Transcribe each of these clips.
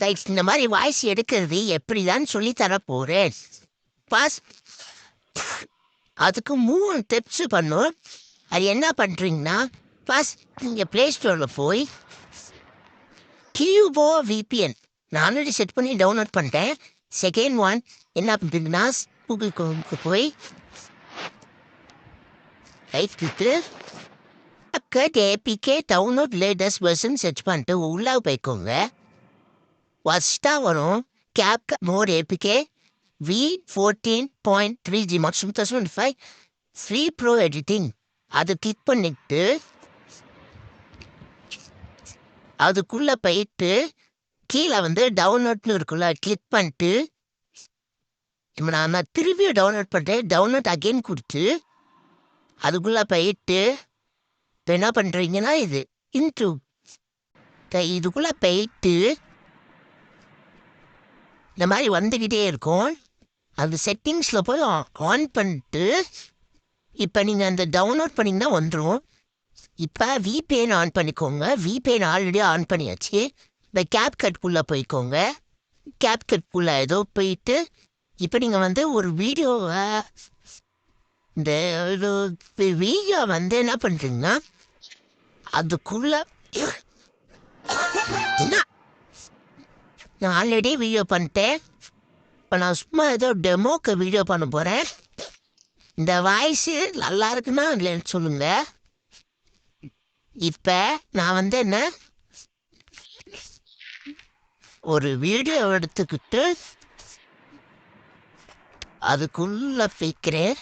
Guys இந்த மாதிரி voice எடுக்கிறது எப்படிதான் சொல்லி தர போறேன். பாஸ் அதுக்கு 3 டிப்ஸ் பண்ணும். அது என்ன பண்றீங்கன்னா, ஃபர்ஸ்ட் நீங்க பிளே ஸ்டோர்ல போய் கியூபோ விபிஎன் நான் ஆல்ரெடி செட் பண்ணி டவுன்லோட் பண்ணிட்டேன். செகண்ட் ஒன் என்ன பண்ணுறீங்கன்னா, கூகுளுக்கு போய் ரைட் கிளிக்கு அக்கட் APK download latest version search பண்ணிட்டு உள்ளே போய்க்கோங்க. ஃபர்ஸ்ட்டாக வரும் கேப் மோர் APK V14.3G March 2025 free pro editing. அது கிளிக் பண்ணிட்டு அதுக்குள்ளே போயிட்டு கீழே டவுன்லோட்னு இருக்குல்ல, கிளிக் பண்ணிட்டு இப்போ நான் திரும்பியும் டவுன்லோட் பண்ணுறேன். டவுன்லோட் அகெயின் கொடுத்து அதுக்குள்ளே போயிட்டு இப்போ என்ன பண்ணுறீங்கன்னா, இது இன்ட்ரூ இதுக்குள்ளே போயிட்டு இந்த மாதிரி வந்துக்கிட்டே இருக்கும். அந்த செட்டிங்ஸில் போய் ஆன் பண்ணிட்டு இப்போ நீங்கள் அந்த டவுன்லோட் பண்ணிங்கன்னா வந்துடும். இப்போ விபிஎன் ஆன் பண்ணிக்கோங்க. விபிஎன் ஆல்ரெடி ஆன் பண்ணியாச்சு. இப்போ கேப்கட்குள்ளே போய்க்கோங்க. கேப்கட்குள்ளே ஏதோ போயிட்டு இப்போ நீங்கள் ஒரு வீடியோவை இந்த வீடியோ என்ன பண்ணுறீங்கன்னா, அதுக்குள்ளே என்ன நான் ஆல்ரெடி வீடியோ பண்ணிட்டேன். இப்போ நான் சும்மா ஏதோ டெமோக்கு வீடியோ பண்ண போகிறேன். இந்த வாய்ஸு நல்லா இருக்குன்னா இல்லைன்னு சொல்லுங்க. இப்போ நான் என்ன ஒரு வீடியோ எடுத்துக்கிட்டு அதுக்குள்ளே போய்க்கிறேன்.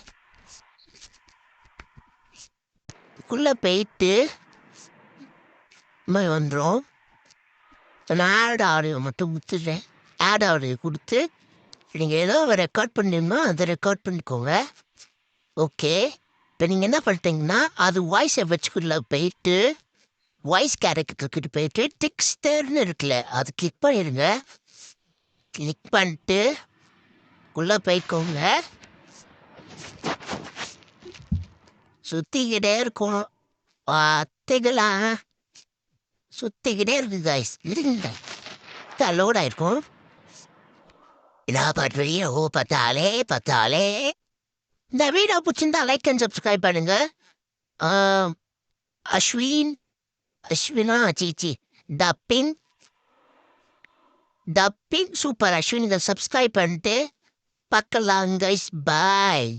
உள்ளே போயிட்டு வந்துடும். நான் ஆட் ஆடியோ மட்டும் கொடுத்துட்றேன். ஆட் ஆடியோ கொடுத்து நீங்கள் ஏதோ ரெக்கார்ட் பண்ணிருந்தோ அதை ரெக்கார்ட் பண்ணிக்கோங்க. ஓகே, இப்போ நீங்கள் என்ன பண்ணிட்டீங்கன்னா, அது வாய்ஸை வச்சுக்குள்ள போயிட்டு வாய்ஸ் கேரக்டர்கிட்ட போயிட்டு டிக்ஸ்டர்னு இருக்குல்ல, அது கிளிக் பண்ணிடுங்க. கிளிக் பண்ணிட்டு உள்ளே போய்க்கோங்க. சுற்றிக்கிட்டே இருக்கணும். பார்த்துக்கலாம். சுற்றிக்கிட்டே இருக்கு கைஸ். இருங்க, லோட் ஆயிருக்கும். என்ன பண்ணுறீங்க? ஓ பார்த்தாலே பார்த்தாலே. இந்த வீடியோ பிடிச்சிருந்தா லைக் அண்ட் சப்ஸ்கிரைப் பண்ணுங்க. அஸ்வினா சீச்சி டப்பிங் டப்பிங் சூப்பர் அஸ்வின். இதை சப்ஸ்கிரைப் பண்ணிட்டு பார்க்கலாம் கைஸ். பாய்.